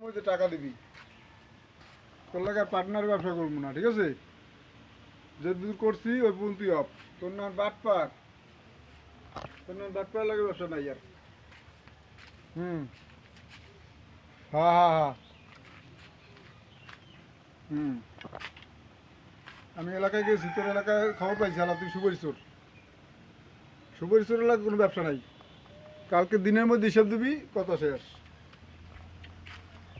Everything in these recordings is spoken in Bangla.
মধ্যে টাকা দিবি, তোর লাগে আর পার্টনার ব্যবসা করবো না, ঠিক আছে? যদি করছি ওই পর্যন্ত অফ। তোর নাম বাটপার, তোর নাম বাটপার লাগে ব্যবসা নাই আর। হুম, হ্যাঁ হ্যাঁ হ্যাঁ। হুম, আমি এলাকায় গেছি, তোর এলাকায় খবর পাইছি, হালা তুই সুপারি চোর। সুপারি চোর এলাকায় কোনো ব্যবসা নাই। কালকে দিনের মধ্যে হিসাব দিবি কত শেষ।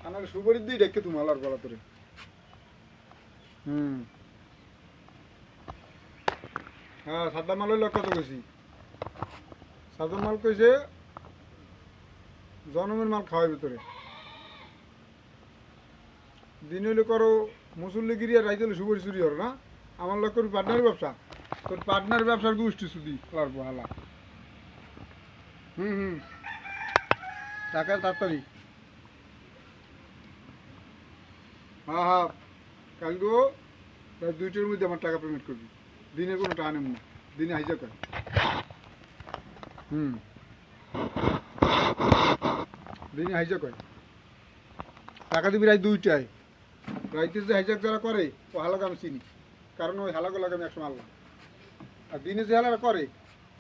আমার সুপারির দিয়ে ডেকে তুমি আলার বলা তোরে। হুম, হ্যাঁ সাদা মাল হইলে কত কইছি? সাদা মাল কইছে জনমের মাল খাওয়াইবে তোরে। দিন হইলে করো মুসল্লিগিরি আর রাইতে হলে সুপারি চুরি হর না। আমার লোক করবি পার্টনার ব্যবসা, তোর পার্টনার ব্যবসার গোষ্ঠী সুদি পারবো হালা। হুম হুম, টাকা তাড়াতাড়ি। হ্যাঁ হ্যাঁ, কালকেও প্রায় 2টার মধ্যে আমার টাকা পেমেন্ট করবি। দিনে কোনো টাকা নেব না, দিনে হাইজা কর। হুম, দিনে হাইজা কর। টাকা দিবি রাত 2টায়। রাইতে যে হাইজাক যারা করে ও হালাকে আমি চিনি, কারণ ওই হালাগুলোকে আমি একসময় আনলাম। আর দিনে যে হালারা করে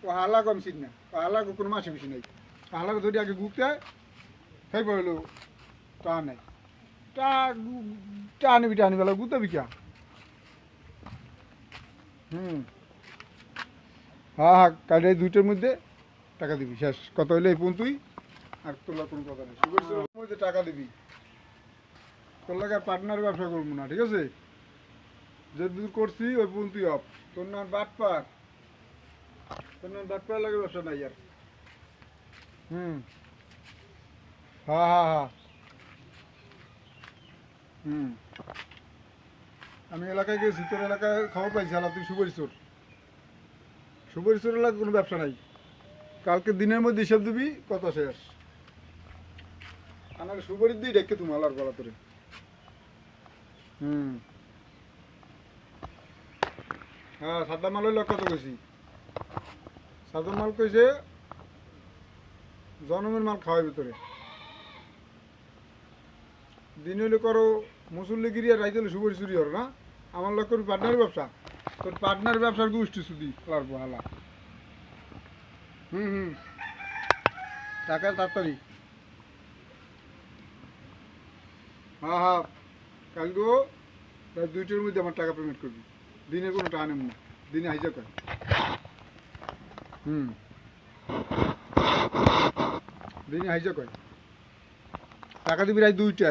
ও হালাকে আমি চিনি না, ও হালাকে কোনো মাসে বেশি নেই। হালাকে যদি আগে গুপতে হয় সেই পড়লো টা নেই। টা টা নিবি, টা নিবি গুতাবি কে? হুম, হ্যাঁ হ্যাঁ, কাল এই 2টার মধ্যে টাকা দিবি, শেষ কত হইলে এই পর্যন্তই। আর তোলার কোনো কথা নেই, সুপার মধ্যে টাকা দিবি। তোর লাগে আর পার্টনার ব্যবসা করবো না, ঠিক আছে? যদি করছি ওই পর্যন্তই অফ। তোর নাম বাটপার, তোর নাম বাটপার লাগে ব্যবসা নাই আর। হুম, হ্যাঁ হ্যাঁ হ্যাঁ। হুম, আমি এলাকায় গেছি, তোর এলাকায় খবর পাইছি, হালা তুই সুপারি চোর। সুপারি চোর এলাকায় কোনো ব্যবসা নাই। কালকে দিনের মধ্যে হিসাব দিবি কত শেষ। আমার সুপারির দিয়ে ডেকে তুমি আলার বলা তোরে। হুম, হ্যাঁ সাদা মাল হইলে কত কইছি? সাদা মাল কইছে জনমের মাল খাওয়াইবে তোরে। দিন হইলে করো মুসল্লিগিরি আর রাইতে হলে সুপারি চুরি হর না। আমার লোক করবি পার্টনার ব্যবসা, তোর পার্টনার ব্যবসার গোষ্ঠী সুদি পারবো হালা। হুম হুম, টাকা তাড়াতাড়ি। হ্যাঁ হ্যাঁ, কালকেও প্রায় 2টার মধ্যে আমার টাকা পেমেন্ট করবি। দিনে কোনো টাকা নেব না, দিনে হাইজা কর। হুম, দিনে হাইজা কর। টাকা দিবি রাত 2টায়।